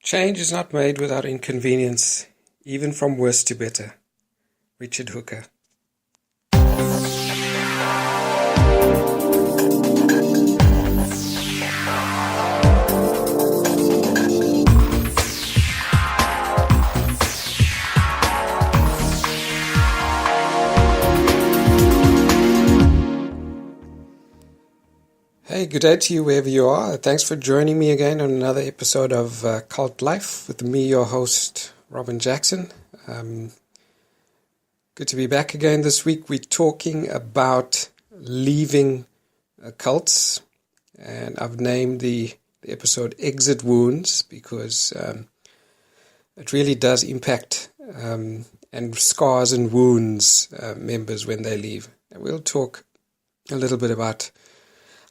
Change is not made without inconvenience, even from worse to better. Richard Hooker. Hey, good day to you wherever you are. Thanks for joining me again on another episode of Cult Life with me, your host, Robin Jackson. Good to be back again this week. We're talking about leaving cults, and I've named the episode Exit Wounds because it really does impact and scars and wounds members when they leave. And we'll talk a little bit about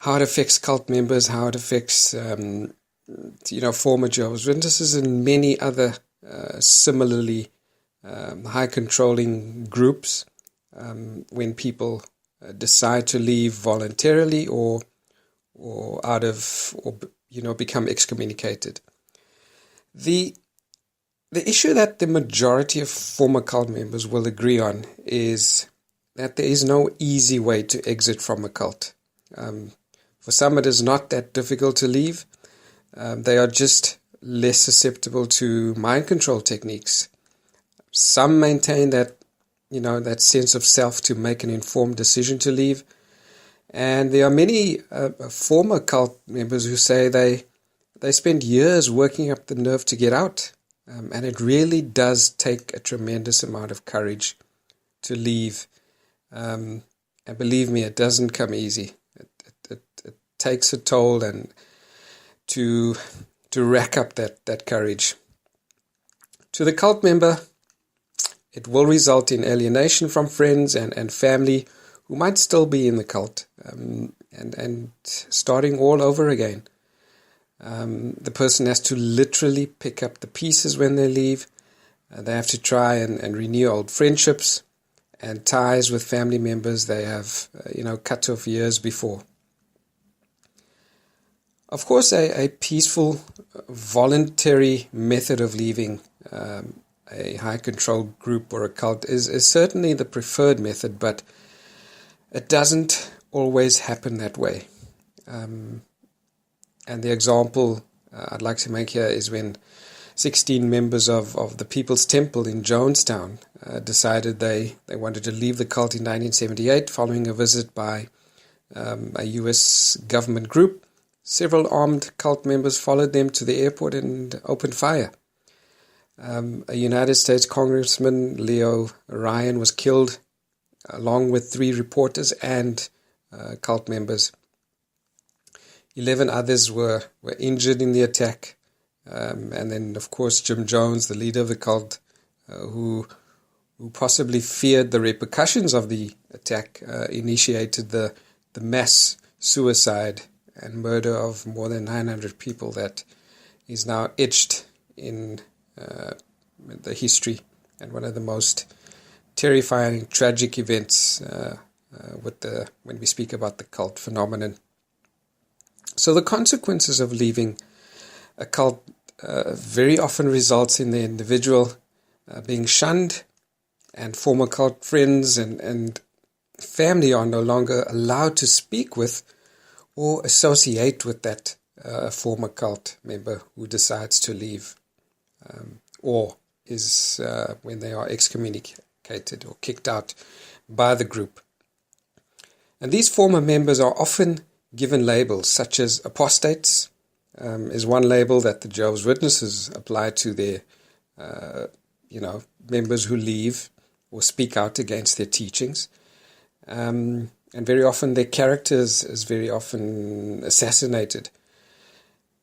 how it affects cult members, how it affects, former Jehovah's Witnesses and many other similarly high controlling groups when people decide to leave voluntarily or become excommunicated. The issue that the majority of former cult members will agree on is that there is no easy way to exit from a cult. For some, it is not that difficult to leave. They are just less susceptible to mind control techniques. Some maintain that, that sense of self to make an informed decision to leave. And there are many former cult members who say they spend years working up the nerve to get out. And it really does take a tremendous amount of courage to leave. And believe me, it doesn't come easy. It takes a toll and to rack up that courage. To the cult member, it will result in alienation from friends and family who might still be in the cult and starting all over again. The person has to literally pick up the pieces when they leave. They have to try and renew old friendships and ties with family members they have cut off years before. Of course, a peaceful, voluntary method of leaving a high-control group or a cult is certainly the preferred method, but it doesn't always happen that way. And the example I'd like to make here is when 16 members of the People's Temple in Jonestown decided they wanted to leave the cult in 1978 following a visit by a U.S. government group. Several armed cult members followed them to the airport and opened fire. A United States Congressman, Leo Ryan, was killed along with 3 reporters and cult members. 11 others were injured in the attack. And then, of course, Jim Jones, the leader of the cult, who possibly feared the repercussions of the attack, initiated the mass suicide and murder of more than 900 people that is now etched in the history and one of the most terrifying, tragic events when we speak about the cult phenomenon. So the consequences of leaving a cult very often results in the individual being shunned, and former cult friends and family are no longer allowed to speak with or associate with that former cult member who decides to leave or is when they are excommunicated or kicked out by the group. And these former members are often given labels such as apostates, is one label that the Jehovah's Witnesses apply to their members who leave or speak out against their teachings. And very often their character is very often assassinated.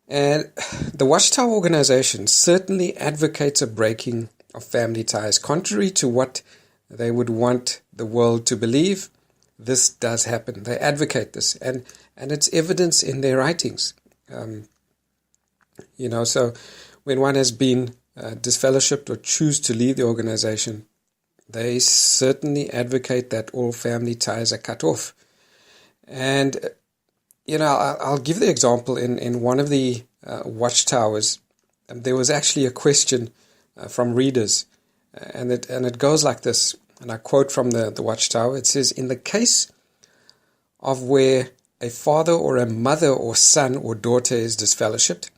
And the Watchtower organization certainly advocates a breaking of family ties. Contrary to what they would want the world to believe, this does happen. They advocate this, and it's evidence in their writings. So when one has been disfellowshipped or choose to leave the organization, they certainly advocate that all family ties are cut off. And, I'll give the example in one of the watchtowers. there was actually a question from readers, and it goes like this, and I quote from the Watchtower. It says, "In the case of where a father or a mother or son or daughter is disfellowshipped,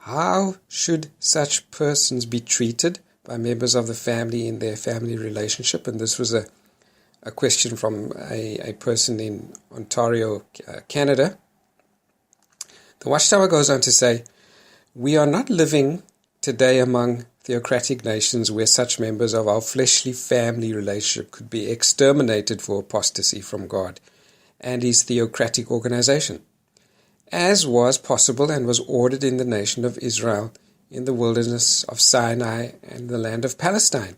how should such persons be treated by members of the family in their family relationship?" And this was a question from a person in Ontario, Canada. The Watchtower goes on to say, "We are not living today among theocratic nations where such members of our fleshly family relationship could be exterminated for apostasy from God and his theocratic organization, as was possible and was ordered in the nation of Israel in the wilderness of Sinai and the land of Palestine.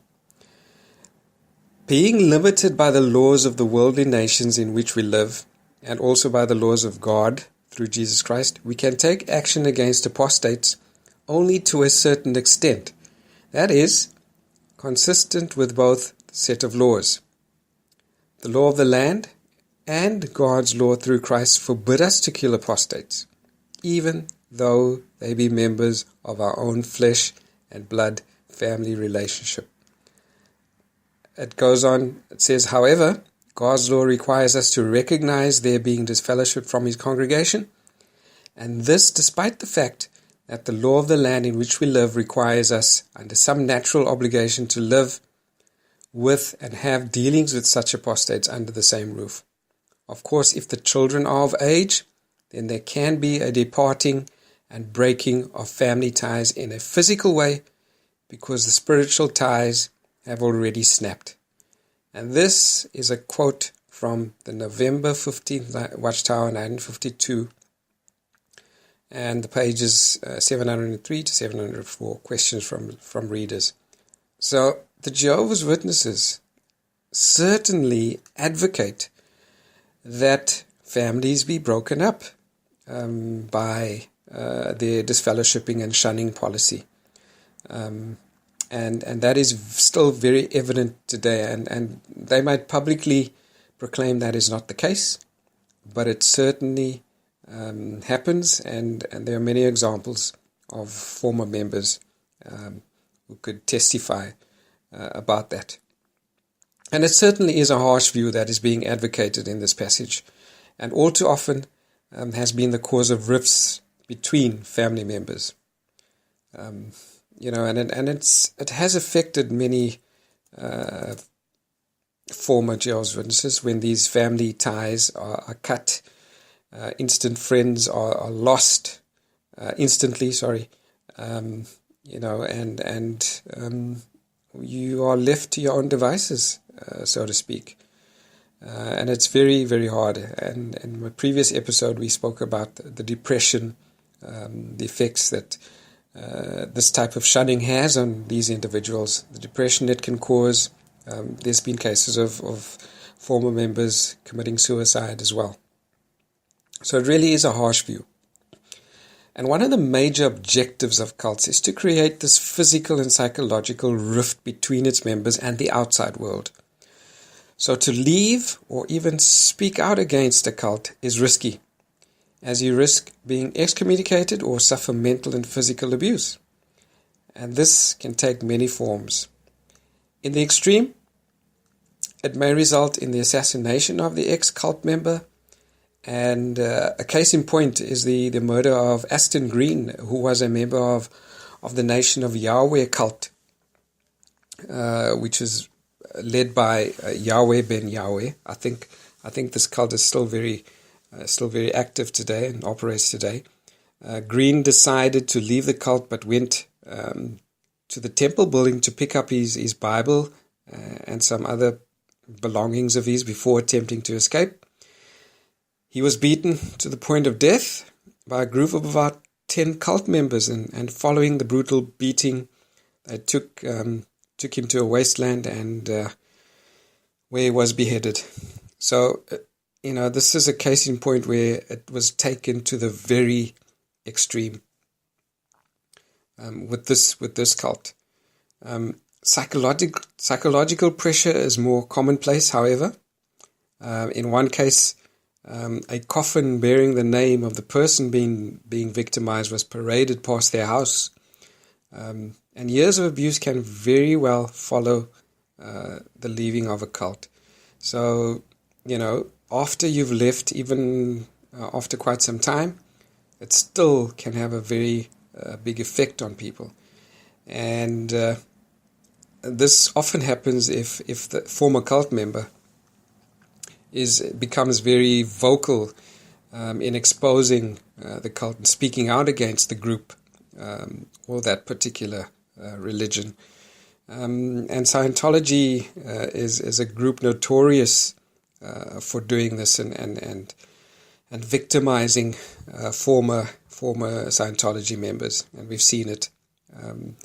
Being limited by the laws of the worldly nations in which we live, and also by the laws of God through Jesus Christ, we can take action against apostates only to a certain extent. That is, consistent with both set of laws. The law of the land and God's law through Christ forbid us to kill apostates, even though they be members of our own flesh and blood family relationship." It goes on, it says, "However, God's law requires us to recognize their being disfellowshipped from his congregation, and this despite the fact that the law of the land in which we live requires us, under some natural obligation, to live with and have dealings with such apostates under the same roof. Of course, if the children are of age, then there can be a departing and breaking of family ties in a physical way, because the spiritual ties have already snapped." And this is a quote from the November 15th Watchtower, 1952, and the pages 703 to 704, questions from readers. So the Jehovah's Witnesses certainly advocate that families be broken up by their disfellowshipping and shunning policy. And that is still very evident today, and they might publicly proclaim that is not the case, but it certainly happens, and there are many examples of former members who could testify about that. And it certainly is a harsh view that is being advocated in this passage, and all too often has been the cause of rifts between family members. And it has affected many former Jehovah's Witnesses when these family ties are cut. Instant friends are lost instantly. And you are left to your own devices, so to speak. And it's very, very hard. And in my previous episode, we spoke about the depression, the effects that this type of shunning has on these individuals, the depression it can cause. There's been cases of former members committing suicide as well. So it really is a harsh view. And one of the major objectives of cults is to create this physical and psychological rift between its members and the outside world. So to leave or even speak out against a cult is risky, as you risk being excommunicated or suffer mental and physical abuse. And this can take many forms. In the extreme, it may result in the assassination of the ex-cult member, and a case in point is the murder of Aston Green, who was a member of the Nation of Yahweh cult, which is led by Yahweh ben Yahweh. I think this cult is still very active today and operates today. Green decided to leave the cult, but went to the temple building to pick up his Bible and some other belongings of his before attempting to escape. He was beaten to the point of death by a group of about 10 cult members, and following the brutal beating, they took him to a wasteland and where he was beheaded. So, this is a case in point where it was taken to the very extreme with this cult. Psychological pressure is more commonplace, however. In one case, a coffin bearing the name of the person being victimized was paraded past their house And years of abuse can very well follow the leaving of a cult. So, after you've left, even after quite some time, it still can have a very big effect on people. And this often happens if the former cult member becomes very vocal in exposing the cult and speaking out against the group or that particular religion. And Scientology is a group notorious for doing this and victimizing former Scientology members, and we've seen it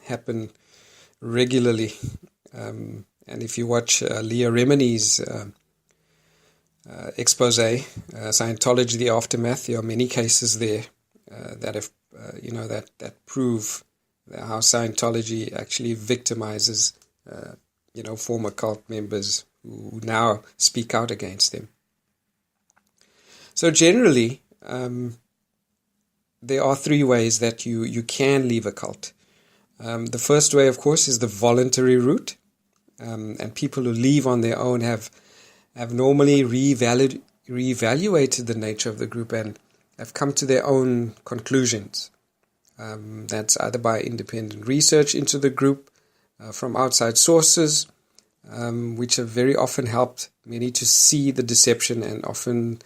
happen regularly. And if you watch Leah Remini's expose, Scientology: The Aftermath, there are many cases there that have that prove how Scientology actually victimizes former cult members who now speak out against them. So generally, there are three ways that you can leave a cult. The first way, of course, is the voluntary route, and people who leave on their own have normally reevaluated the nature of the group and have come to their own conclusions. That's either by independent research into the group from outside sources, which have very often helped many to see the deception, and often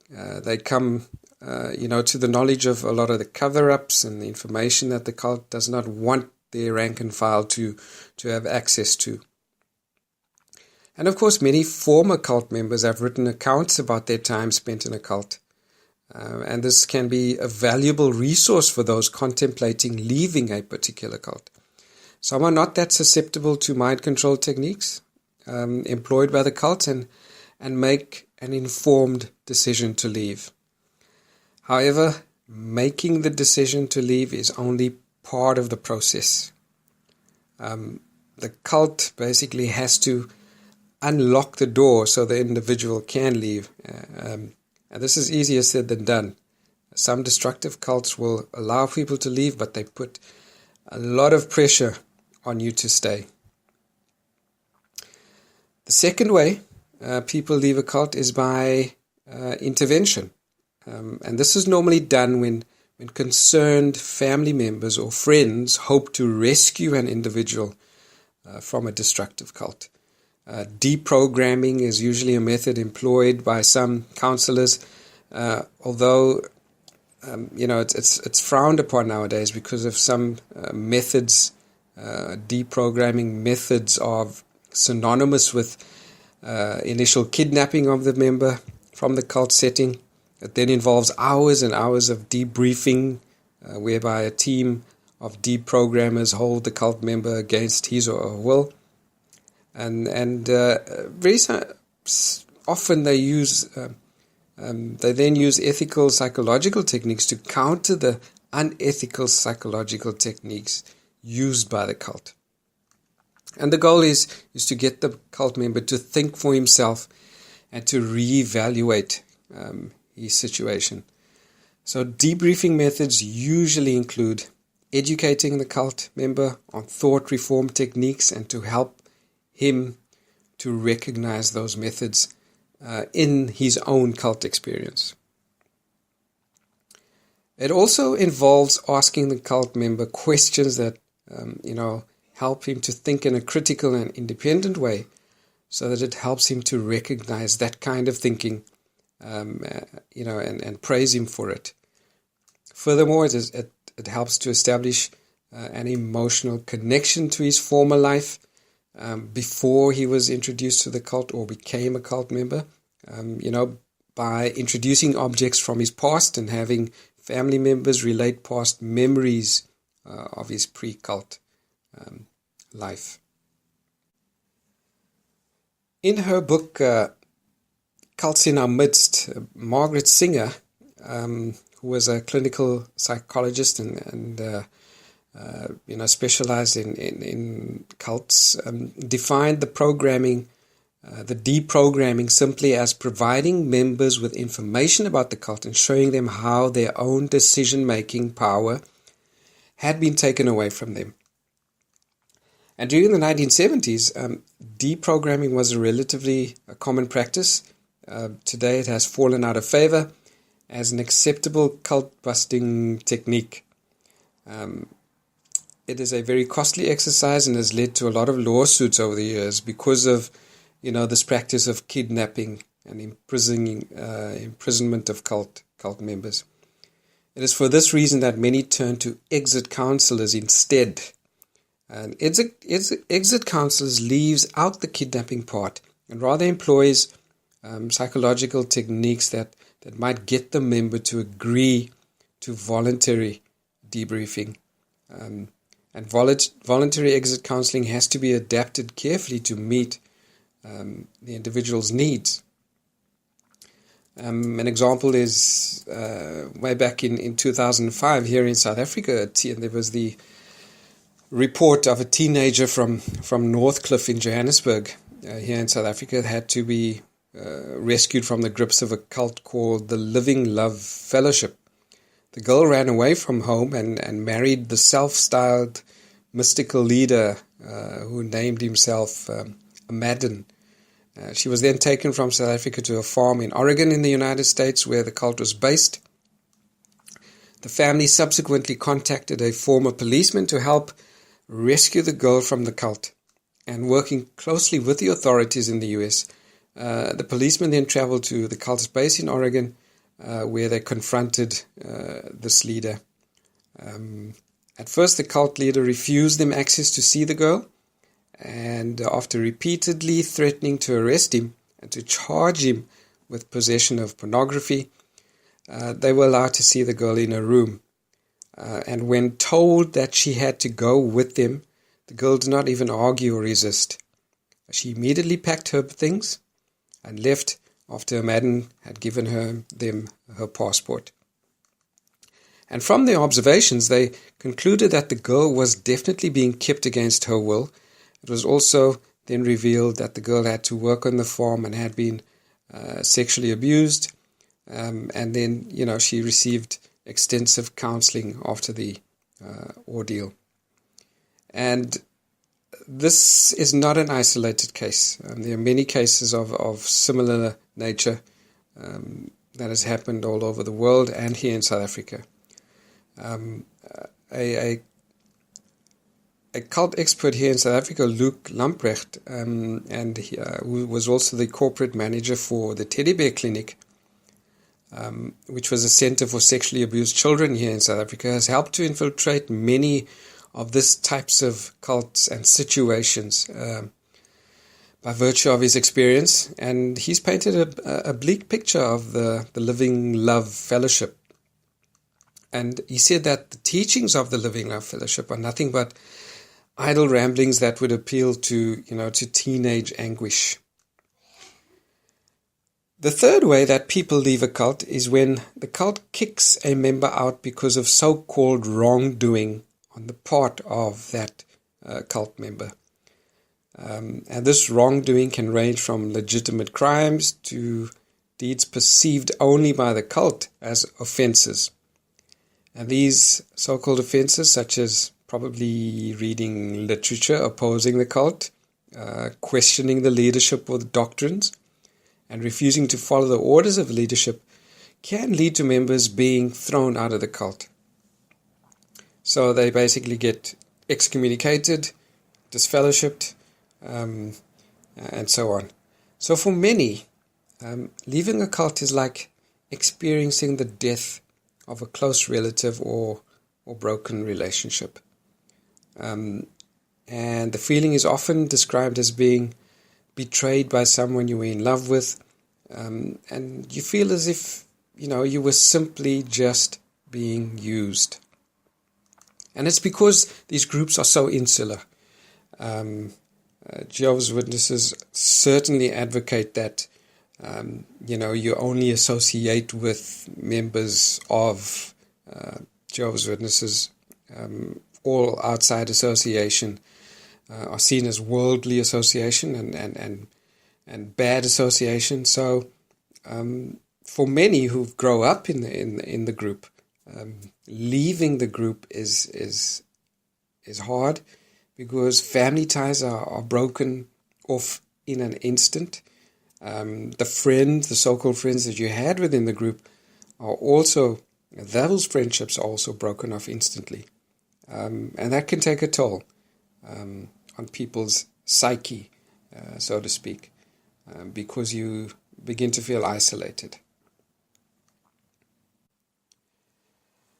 they come to the knowledge of a lot of the cover-ups and the information that the cult does not want their rank and file to have access to. And of course, many former cult members have written accounts about their time spent in a cult. And this can be a valuable resource for those contemplating leaving a particular cult. Some are not that susceptible to mind control techniques employed by the cult and make an informed decision to leave. However, making the decision to leave is only part of the process. The cult basically has to unlock the door so the individual can leave. And this is easier said than done. Some destructive cults will allow people to leave, but they put a lot of pressure on you to stay. The second way people leave a cult is by intervention. And this is normally done when concerned family members or friends hope to rescue an individual from a destructive cult. Deprogramming is usually a method employed by some counselors, although it's frowned upon nowadays because of some methods. Deprogramming methods are synonymous with initial kidnapping of the member from the cult setting. It then involves hours and hours of debriefing, whereby a team of deprogrammers hold the cult member against his or her will. And very often they then use ethical psychological techniques to counter the unethical psychological techniques used by the cult. And the goal is to get the cult member to think for himself and to reevaluate his situation. So debriefing methods usually include educating the cult member on thought reform techniques and to help him to recognize those methods in his own cult experience. It also involves asking the cult member questions that help him to think in a critical and independent way, so that it helps him to recognize that kind of thinking, and praise him for it. Furthermore, it helps to establish an emotional connection to his former life before he was introduced to the cult or became a cult member, by introducing objects from his past and having family members relate past memories of his pre-cult life. In her book, Cults in Our Midst, Margaret Singer, who was a clinical psychologist and specialized in cults, defined the deprogramming simply as providing members with information about the cult and showing them how their own decision-making power had been taken away from them. And during the 1970s, deprogramming was a relatively common practice. Today it has fallen out of favor as an acceptable cult-busting technique. It is a very costly exercise and has led to a lot of lawsuits over the years because of, this practice of kidnapping and imprisonment of cult members. It is for this reason that many turn to exit counselors instead. And exit counselors leaves out the kidnapping part and rather employs psychological techniques that might get the member to agree to voluntary debriefing. And voluntary exit counseling has to be adapted carefully to meet the individual's needs. An example is way back in 2005 here in South Africa, there was the report of a teenager from Northcliffe in Johannesburg here in South Africa had to be rescued from the grips of a cult called the Living Love Fellowship. The girl ran away from home and married the self-styled mystical leader who named himself Madden. She was then taken from South Africa to a farm in Oregon in the United States where the cult was based. The family subsequently contacted a former policeman to help rescue the girl from the cult. And working closely with the authorities in the US, the policeman then traveled to the cult's base in Oregon where they confronted this leader. At first, the cult leader refused them access to see the girl, and after repeatedly threatening to arrest him and to charge him with possession of pornography, they were allowed to see the girl in her room. And when told that she had to go with them, the girl did not even argue or resist. She immediately packed her things and left after Madden had given them her passport. And from their observations, they concluded that the girl was definitely being kept against her will. It was also then revealed that the girl had to work on the farm and had been sexually abused. And then, she received extensive counseling after the ordeal. And this is not an isolated case. There are many cases of similar nature that has happened all over the world and here in South Africa. A cult expert here in South Africa, Luke Lamprecht, and who was also the corporate manager for the Teddy Bear Clinic, which was a center for sexually abused children here in South Africa, has helped to infiltrate many of these types of cults and situations by virtue of his experience. And he's painted a bleak picture of the Living Love Fellowship. And he said that the teachings of the Living Love Fellowship are nothing but idle ramblings that would appeal to teenage anguish. The third way that people leave a cult is when the cult kicks a member out because of so-called wrongdoing on the part of that cult member. And this wrongdoing can range from legitimate crimes to deeds perceived only by the cult as offenses. And these so-called offenses, such as probably reading literature opposing the cult, questioning the leadership or the doctrines, and refusing to follow the orders of leadership, can lead to members being thrown out of the cult. So they basically get excommunicated, disfellowshipped, and so on. So for many, leaving a cult is like experiencing the death of a close relative or broken relationship. And the feeling is often described as being betrayed by someone you were in love with, and you feel as if, you were simply just being used. And it's because these groups are so insular. Jehovah's Witnesses certainly advocate that, you only associate with members of Jehovah's Witnesses. All outside association are seen as worldly association and bad association. So for many who grow up in the group, leaving the group is hard, because family ties are broken off in an instant. The so-called friends that you had within the group those friendships are also broken off instantly. And that can take a toll on people's psyche, so to speak, because you begin to feel isolated.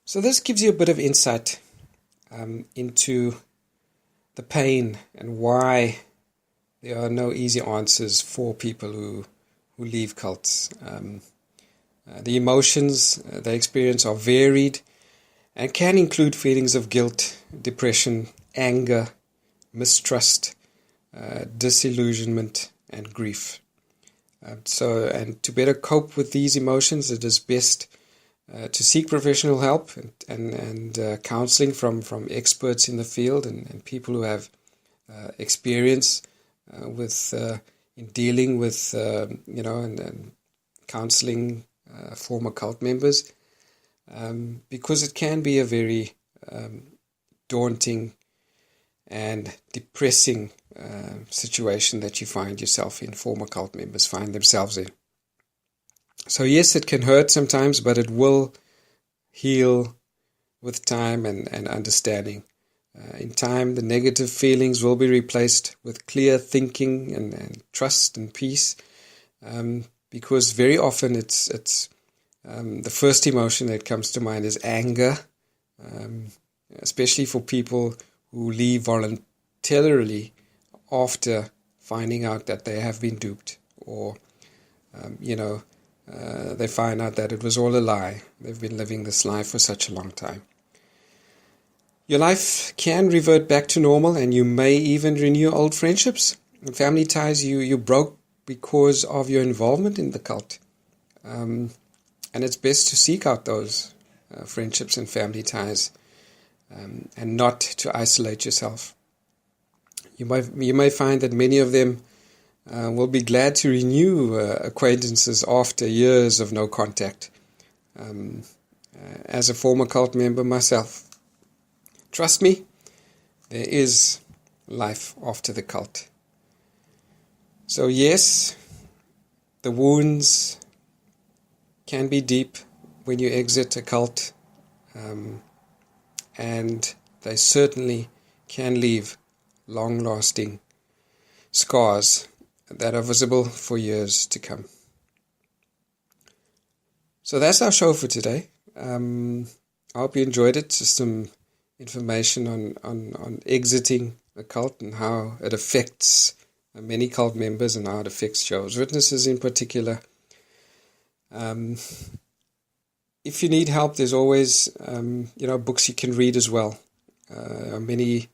So this gives you a bit of insight into the pain and why there are no easy answers for people who leave cults. The emotions they experience are varied and can include feelings of guilt, depression, anger, mistrust, disillusionment, and grief. And to better cope with these emotions, it is best to seek professional help and counseling from experts in the field and people who have experience in dealing with and counseling former cult members, because it can be a very daunting and depressing situation that you find yourself in, former cult members find themselves in. So yes, it can hurt sometimes, but it will heal with time and understanding. In time, the negative feelings will be replaced with clear thinking and trust and peace, because very often it's the first emotion that comes to mind is anger, especially for people who leave voluntarily after finding out that they have been duped, or they find out that it was all a lie. They've been living this life for such a long time. Your life can revert back to normal, and you may even renew old friendships and family ties you broke because of your involvement in the cult. And it's best to seek out those friendships and family ties, and not to isolate yourself. You may find that many of them will be glad to renew acquaintances after years of no contact. As a former cult member myself, trust me, there is life after the cult. So yes, the wounds can be deep when you exit a cult, and they certainly can leave long-lasting scars that are visible for years to come. So that's our show for today. I hope you enjoyed it. Just some information on exiting a cult and how it affects many cult members and how it affects Jehovah's Witnesses in particular. If you need help, there's always books you can read as well. Many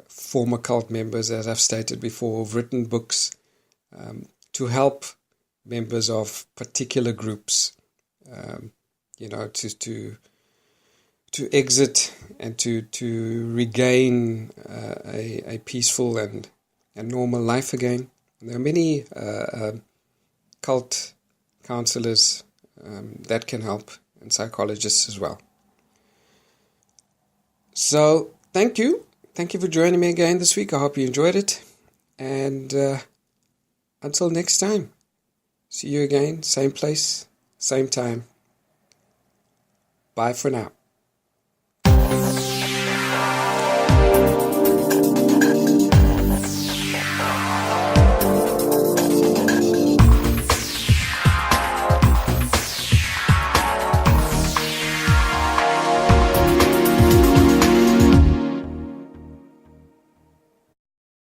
former cult members, as I've stated before, have written books to help members of particular groups, to exit and to regain a peaceful and normal life again. There are many cult counselors that can help, and psychologists as well. So thank you for joining me again this week. I hope you enjoyed it, and until next time, see you again, same place, same time. Bye for now.